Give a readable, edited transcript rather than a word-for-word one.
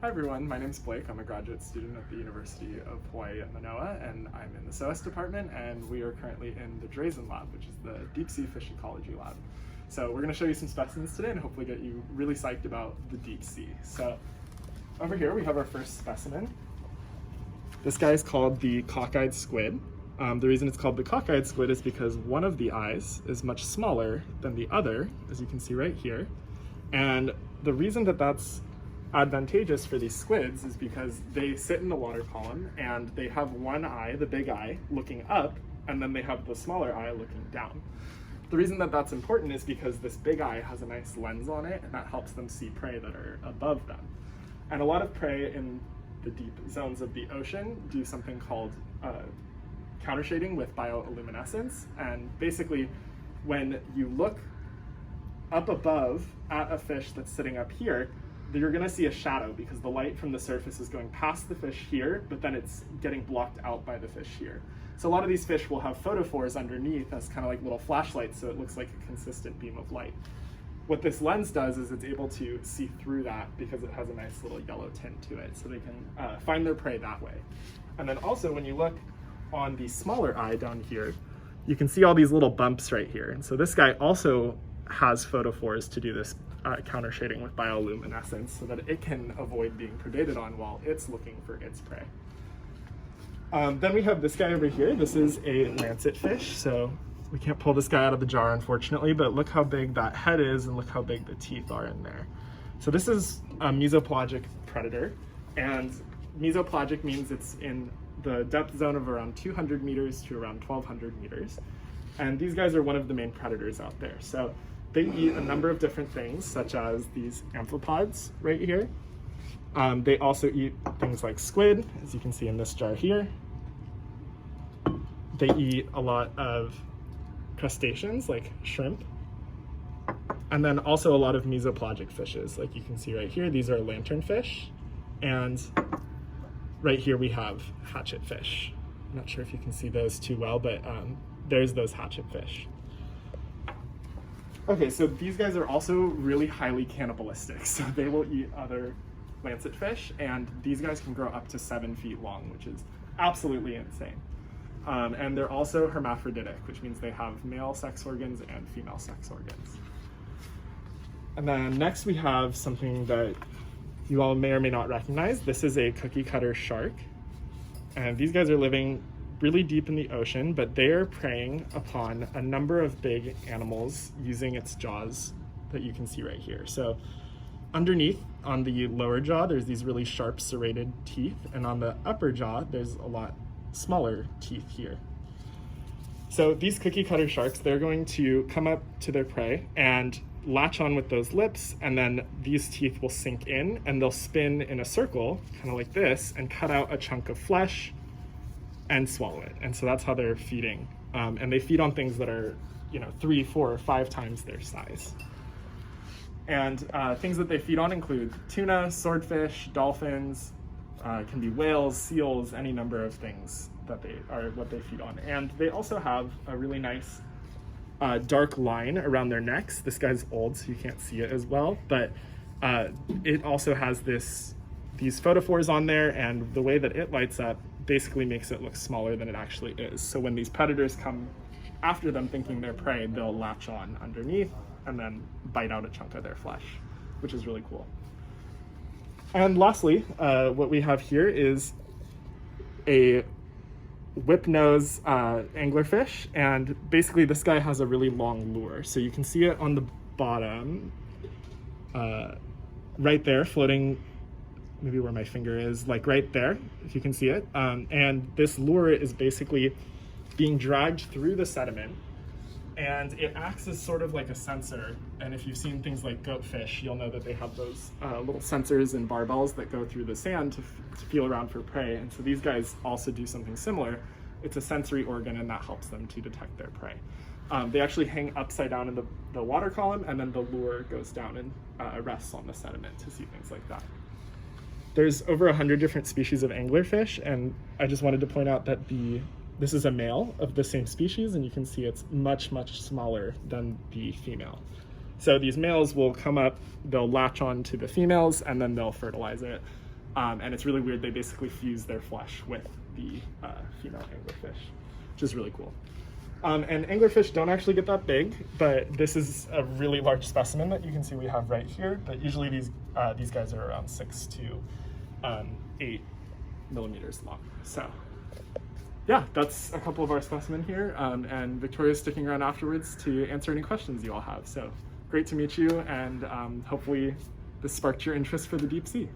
Hi everyone, my name is Blake. I'm a graduate student at the University of Hawaii at Manoa, and I'm in the SOS department, and we are currently in the Drazen lab, which is the deep sea fish ecology lab. So we're going to show you some specimens today and hopefully get you really psyched about the deep sea. So over here we have our first specimen. This guy is called the cockeyed squid. The reason it's called the cockeyed squid is because one of the eyes is much smaller than the other, as you can see right here. And the reason that that's advantageous for these squids is because they sit in the water column and they have one eye, the big eye, looking up, and then they have the smaller eye looking down. The reason that that's important is because this big eye has a nice lens on it, and that helps them see prey that are above them. And a lot of prey in the deep zones of the ocean do something called countershading with bioluminescence. And basically, when you look up above at a fish that's sitting up here, you're gonna see a shadow because the light from the surface is going past the fish here, but then it's getting blocked out by the fish here. So a lot of these fish will have photophores underneath as kind of like little flashlights, so it looks like a consistent beam of light. What this lens does is it's able to see through that because it has a nice little yellow tint to it, so they can find their prey that way. And then also when you look on the smaller eye down here, you can see all these little bumps right here. And so this guy also has photophores to do this counter shading with bioluminescence so that it can avoid being predated on while it's looking for its prey. Then we have this guy over here. This is a lancet fish, so we can't pull this guy out of the jar unfortunately, but look how big that head is and look how big the teeth are in there. So this is a mesopelagic predator, and mesopelagic means it's in the depth zone of around 200 meters to around 1200 meters. And these guys are one of the main predators out there. So they eat a number of different things, such as these amphipods right here. They also eat things like squid, as you can see in this jar here. They eat a lot of crustaceans, like shrimp. And then also a lot of mesopelagic fishes, like you can see right here. These are lanternfish. And right here we have hatchetfish. I'm not sure if you can see those too well, but there's those hatchetfish. Okay, so these guys are also really highly cannibalistic. So they will eat other lancet fish, and these guys can grow up to 7 feet long, which is absolutely insane. And they're also hermaphroditic, which means they have male sex organs and female sex organs. And then next we have something that you all may or may not recognize. This is a cookie cutter shark. And these guys are living really deep in the ocean, but they are preying upon a number of big animals using its jaws that you can see right here. So underneath on the lower jaw, there's these really sharp serrated teeth, and on the upper jaw, there's a lot smaller teeth here. So these cookie cutter sharks, they're going to come up to their prey and latch on with those lips, and then these teeth will sink in and they'll spin in a circle, kind of like this, and cut out a chunk of flesh and swallow it. And so that's how they're feeding. And they feed on things that are, 3, 4, or 5 times their size. And things that they feed on include tuna, swordfish, dolphins, can be whales, seals, any number of things that they are what they feed on. And they also have a really nice dark line around their necks. This guy's old, so you can't see it as well, but it also has these photophores on there, and the way that it lights up basically makes it look smaller than it actually is. So when these predators come after them thinking they're prey, they'll latch on underneath and then bite out a chunk of their flesh, which is really cool. And lastly, what we have here is a Whipnose anglerfish, and basically this guy has a really long lure. So you can see it on the bottom, right there, floating, maybe where my finger is, like right there, if you can see it. And this lure is basically being dragged through the sediment, and it acts as sort of like a sensor. And if you've seen things like goatfish, you'll know that they have those little sensors and barbells that go through the sand to feel around for prey. And so these guys also do something similar. It's a sensory organ, and that helps them to detect their prey. They actually hang upside down in the water column, and then the lure goes down and rests on the sediment to see things like that. There's over 100 different species of anglerfish, and I just wanted to point out that this is a male of the same species, and you can see it's much, much smaller than the female. So these males will come up, they'll latch on to the females, and then they'll fertilize it. And it's really weird. They basically fuse their flesh with the female anglerfish, which is really cool. And anglerfish don't actually get that big, but this is a really large specimen that you can see we have right here. But usually these guys are around 6 to 8 millimeters long. So yeah, that's a couple of our specimen here. And Victoria's sticking around afterwards to answer any questions you all have. So great to meet you, and hopefully this sparked your interest for the deep sea.